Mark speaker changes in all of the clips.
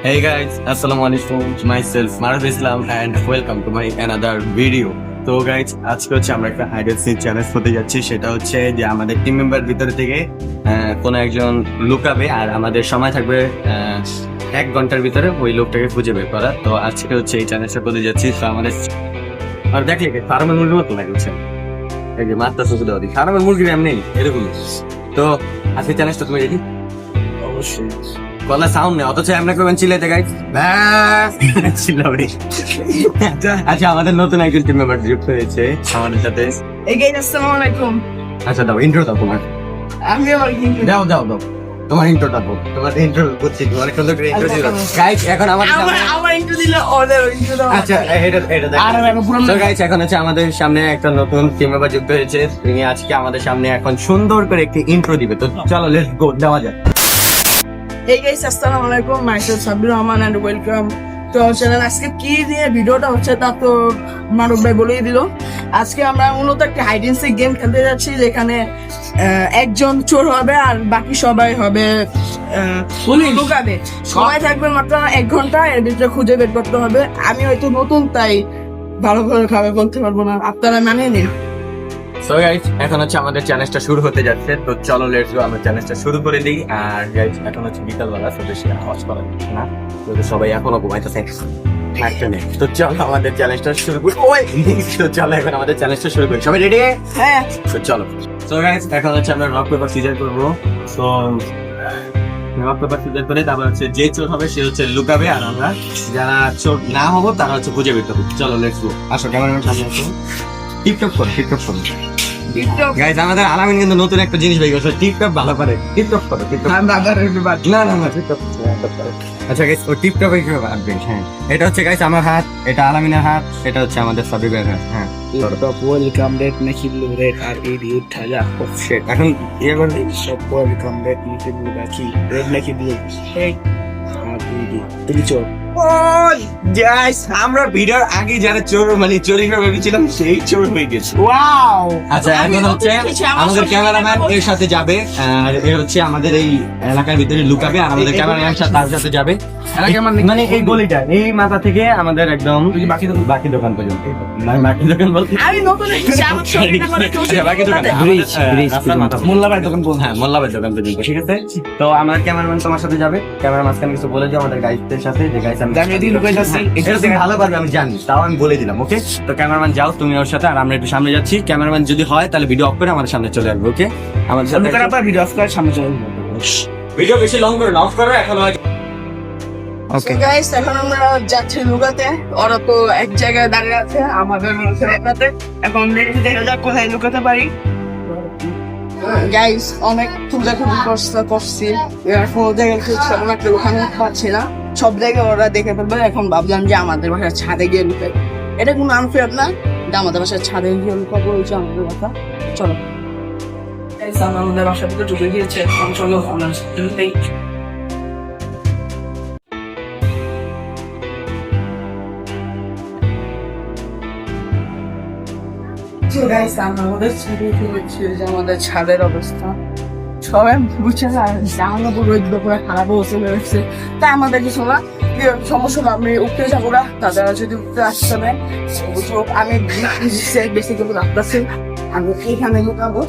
Speaker 1: Hey guys, Assalamualaikum. Myself Maruf Islam and welcome to my another video. তো guys আজকে হচ্ছে আমরা একটা হাইড এন্ড সিক চ্যালেঞ্জ করতে যাচ্ছি। সেটা হচ্ছে যে আমাদের টিম মেম্বার ভিতরে থেকে কোনো একজন লুকাবে আর আমাদের সময় থাকবে 1 ঘন্টার ভিতরে ওই লোকটাকে খুঁজে বের করা। তো আজকে হচ্ছে এই চ্যালেঞ্জটা করতে যাচ্ছি। তো আমাদের আর দেখলে ফার্মের মুরগির মতো লাগছে, এই যে মাত্রা শুধু দেওয়া দিই ফার্মের মুরগির এমনি এরকম। তো আজকে চ্যালেঞ্জটা তুমি রেডি? অবশ্যই। গলা সাউন্ড নেই, অথচ এমনি করবেন চিল্লাইতে গাইজ চিল্লাবে। আচ্ছা, আমাদের নতুন একজন টিম মেম্বার যুক্ত হয়েছে আমাদের সাথে।
Speaker 2: আসসালামু আলাইকুম।
Speaker 1: আচ্ছা দাও ইন্ট্রো দাও তোমার।
Speaker 2: আমি আমার
Speaker 1: দাও দাও দাও তোমার ইন্ট্রোটা দাও। তোমার ইন্ট্রো করছি, তোমার সুন্দর করে ইন্ট্রো দিও গাইজ। এখন আমাদের
Speaker 2: আমার ইন্ট্রো দিলে ওদের ইন্ট্রো দাও।
Speaker 1: আচ্ছা এটা দেখো। আর আমি পুরো গাইজ এখন হচ্ছে আমাদের সামনে একটা নতুন টিম মেম্বার যুক্ত হয়েছে। তিনি আজকে আমাদের সামনে এখন সুন্দর করে একটি ইন্ট্রো দিবে। তো চলো লেটস গো, দেওয়া যাক।
Speaker 2: Hey guys, আসসালামু আলাইকুম। Myself Sabbir Rahman and welcome to our channel. আজকে কি দিয়ে ভিডিওটা হচ্ছে তা তো মারুফ ভাই বলেই দিল। আজকে আমরা মূলত একটা হাইড এন্ড সিক গেম খেলতে যাচ্ছি, যেখানে একজন চোর হবে আর বাকি সবাই হবে লুকাবে। সময় থাকবে মাত্র 1 ঘন্টা, এর ভিতরে খুঁজে বের করতে হবে। আমি হয়তো নতুন, তাই ভালো করে খাবে বলতে পারবো না, আপনারা মানিয়ে নিন।
Speaker 1: সো গাইস এখন হচ্ছে আমাদের চ্যালেঞ্জটা শুরু হতে যাচ্ছে। তো চলো লেটস গো, আমরা চ্যালেঞ্জটা শুরু করে দিই। আর গাইস এখন হচ্ছে বিকালবেলা, তো বেশি আওয়াজ করা যাচ্ছে না, তো সবাই এখনো ঘুমাইতেছে। তো চলো আমাদের চ্যালেঞ্জটা শুরু করি। তো চলো এখন আমাদের চ্যালেঞ্জটা শুরু করি। সবাই রেডি?
Speaker 2: হ্যাঁ।
Speaker 1: তো চলো। সো গাইস এখন হচ্ছে আমরা রক পেপার সিজার করবো। তো রক পেপার সিজার করে তারপর হচ্ছে যে চোর হবে সে হচ্ছে লুকাবে, আর আমরা যারা চোর না হবো তারা হচ্ছে খুঁজে বের করবো। চলো লেটস গো। আসো ক্যামেরাম্যান সামনে আসো। টিকটক করো, টিকটক করো। গাইস আমাদের আলামিন কিন্তু নতুন একটা জিনিস বের করছে, টিকটক ভালো করে। টিকটক করো, টিকটক। না টিকটক। আচ্ছা গাইস ও টিকটকে কি বাদবে? হ্যাঁ, এটা হচ্ছে গাইস আমার হাত, এটা আলামিনের হাত, এটা হচ্ছে আমাদের সাবিবের হাত। হ্যাঁ,
Speaker 3: টিকটক ওয়েলকাম রেট নাকি blue rate R E D উঠাজা
Speaker 1: sheet. এখন ইয়ে করে
Speaker 3: সব ওয়েলকাম রেট নাকি ব্লু নাকি রেড নাকি ব্লু এই আমার ইডি তুমি চোর।
Speaker 1: গাইস আমরা ভিডিওর আগে যারা চোর মানে চুরি করে ভেবেছিলাম সেই চোর হয়ে গেছে।
Speaker 2: ওয়াও।
Speaker 1: আচ্ছা এখন হচ্ছে আমাদের ক্যামেরাম্যান এর সাথে যাবে, আর এ হচ্ছে আমাদের এই এলাকার ভিতরে লুকাবে, আর আমাদের ক্যামেরাম্যান তার সাথে যাবে। মানে এই গলিটা এই মাথা থেকে আমাদের একদম বাকি দোকান পর্যন্ত। বাকি দোকান বলতে
Speaker 2: আমি নতুন এসেছি, আমার শরীরটা মানে
Speaker 1: বাকি দোকান মোল্লাবাই দোকান বল। হ্যাঁ মোল্লাবাই দোকান পর্যন্ত, ঠিক আছে। তো আমার ক্যামেরাম্যান তোমার সাথে যাবে। ক্যামেরা মাঝখানে কিছু বলে দিও আমাদের গাইডদের সাথে, যে গাইস আমি এটা থেকে ভালো পারবে আমি জানি, তাও আমি বলে দিলাম। ওকে, তো ক্যামেরাম্যান যাও তুমি ওর সাথে, আর আমরা একটু সামনে যাচ্ছি। ক্যামেরাম্যান যদি হয় তাহলে ভিডিও অফ করে আমাদের সামনে চলে আসবে। ওকে, আমাদের সাথে
Speaker 3: ভিডিও অফ করে সামনে চলে
Speaker 1: ভিডিও বেশি লং করে অফ করো এখন।
Speaker 2: ওকে গাইস, এখন আমরা যাচ্ছি লুকাতে। ওরা তো এক জায়গায় দাঁড়িয়ে আছে, আমাদের লুকাতে। এখন দেখা যাক কোথায় লুকাতে পারি। গাইস অনেক খোঁজাখুঁজি করছি, কোনো জায়গায় সেরকম একটা লুকানো পাচ্ছি না। সব জায়গায় ওরা দেখে ফেলবে। এখন ভাবলাম যে আমাদের বাসার ছাদে গিয়ে লুকাই। এটা কোনো আনফেয়ার না, এটা আমাদের বাসার ছাদে গিয়ে লুকাবো, হয়েছে আমাদের কথা। চলো আমরা আমাদের বাসার ভিতরে ঢুকে গিয়েছে। এখন চলো আমরা আমাদের ছাদের অবস্থা সবাই বুঝছে না, জামানো পুরো পুরো খারাপ অবস্থা হয়ে গেছে। তাই আমাদের কিছু না, সমস্যা না, আমি উঠতে যাবো না। তাদের যদি উঠতে আসতে হবে, আমি বেশি কিছু রাখতেছি। আমি এইখানে লুকাবো,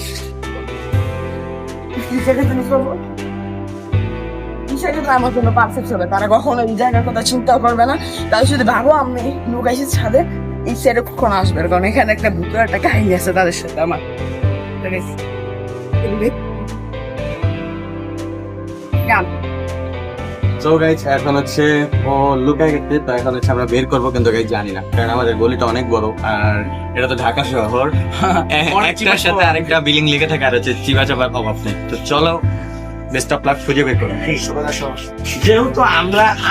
Speaker 2: আমার জন্য পারফেক্ট হবে। তারা কখনো এই জায়গার কথা চিন্তাও করবে না। তাই যদি ভাবো আমি লুকাইছি ছাদে, এই সাইডে কখনো আসবে, কারণ এখানে একটা ভূতের একটা কাহিনী আছে তাদের সাথে আমার।
Speaker 1: তো গাইস এখন হচ্ছে ও লুকায় গেছে, তো এখন হচ্ছে আমরা বের করবো, কিন্তু গাইস জানি না, কারণ আমাদের গলিটা অনেক বড়, আর এটা তো ঢাকা শহর, একটার সাথে আরেকটা বিল্ডিং লেগে থাকে, আর হচ্ছে চিবা চাপার অভাব নেই। তো চলো বেস্ট অফ লাক, খুঁজে বের করো। যেহেতু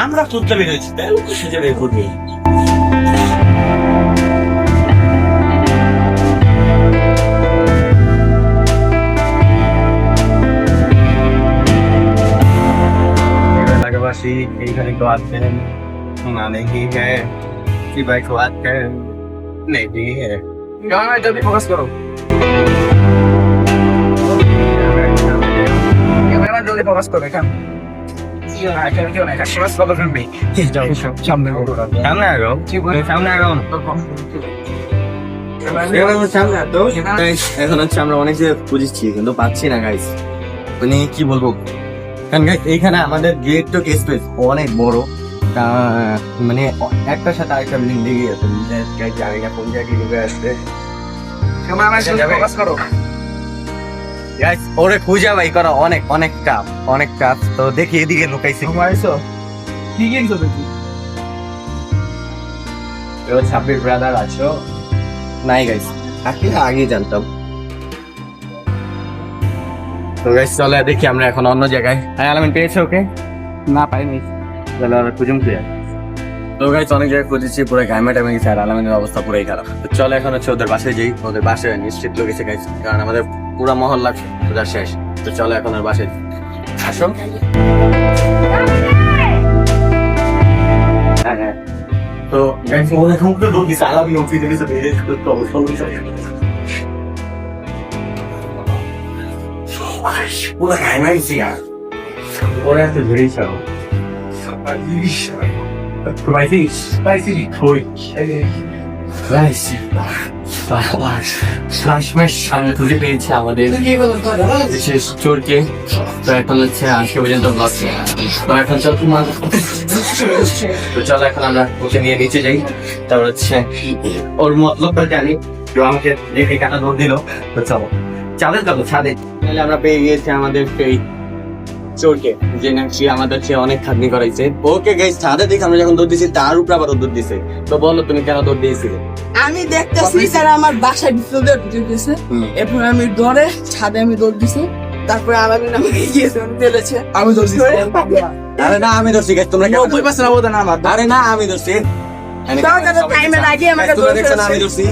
Speaker 1: আমরা খুঁজতে বের হয়েছি, তাই খুঁজে বের করবি। এইখানে তো আছেন না, नहीं है कि भाई को बात कर नहीं है। जल्दी फोकस करो, कैमरा जल्दी फोकस करो। সামনে আগাও সামনে আগাও এখন হচ্ছে আমরা অনেক জায়গায় খুঁজেছি কিন্তু পাচ্ছি না গাইস মানে কি বলবো কারণ guys, এইখানে আমাদের গেট তো স্পেস অনেক বড় মানে একটার সাথে আরেকটা বিল্ডিং লেগে গেছে জানি না কোন জায়গায় ঢুকে আসছে Guys, ওরে খুঁজা ভাই করা অনেক অনেক টাফ তো দেখি এদিকে লুকাইছি
Speaker 2: কি গেম চলছে
Speaker 1: ছাব্বিশ ব্রাদার আছো নাই গাইস আগে জানতাম তো গাইস চলে দেখি আমরা এখন অন্য জায়গায় হ্যাঁ আলামিন পেয়েছে ওকে
Speaker 2: না পাইনি
Speaker 1: তাহলে আমরা খুঁজুম ক্লিয়ার তো গাইস অনেক জায়গায় খুঁজেছি পুরো গাইমেটা ভেঙেছে আর আলামিনের অবস্থা পুরাই খারাপ তো চলে এখন হচ্ছে ওদের বাসায় যাই ওদের বাসায় নিশ্চিত লেগেছে গাইস কারণ আমাদের পুরা মহল্লা খোঁজা শেষ তো চলো এখন ওর বাসায় আসো হ্যাঁ তো গাইস ওরা এখন তো ঢুকি আলামিন অফিসে গেছে বেরিয়ে তো অবস্থা পুরো গাইমাইছি আর ওরা এত ধরেই ছাড়ো খুঁজে পেয়েছে আমাদের বিশেষ চোরকে তো এখন হচ্ছে আজকে পর্যন্ত ব্লগ তো এখন চল তো চলো এখন আমরা ওকে নিয়ে নিচে যাই তারপর হচ্ছে ওর মতলবটা জানি তো আমাকে দেখে কাটা দৌড় দিল তো চলো চাঁদের কত ছাদে তাহলে আমরা পেয়ে গিয়েছি আমাদের সেই চোরকে যে নাকি আমাদের সে অনেক খাটনি করাইছে ওকে গাইস ছাদে দেখে আমরা যখন দৌড় দিয়েছি তার উপরে আবার দৌড় দিছে তো বলো তুমি কেন দৌড় দিয়েছিলে
Speaker 2: আমি দেখতেছি তারা আমার বাসায় ভিতরে ঢুকে গেছে এরপর আমি ডরে ছাদে আমি দৌড় দিছি তারপরে আমাকে গিয়েছে ফেলেছে আমি দৌড় দিছি
Speaker 1: আরে না আমি দৌড়ছি গাইস তোমরা কেন
Speaker 2: 90% অবদান আমার
Speaker 1: আরে না আমি দৌড়ছি
Speaker 2: তাও তারা টাইমের আগে আমাকে
Speaker 1: তোমরা
Speaker 2: দৌড়
Speaker 1: দেখছো না আমি
Speaker 2: ফেলেছে
Speaker 1: দৌড়ছি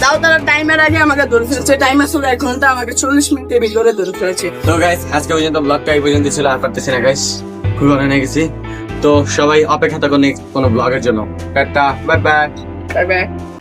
Speaker 2: তাও তারা টাইমের আগে আমাকে দৌড় ফেলেছে টাইমার ছিল 1 ঘন্টা আমাকে 40 মিনিটের ভিতরে দৌড় ফেলেছে
Speaker 1: তো গাইস আজকে পর্যন্ত ব্লগটা এই পর্যন্ত ছিল আর পারতেছি না গাইস খুবই অনেক গেছি তো সবাই অপেক্ষা থাকুন নেক্সট কোনো ব্লগের জন্য tata bye bye
Speaker 2: bye bye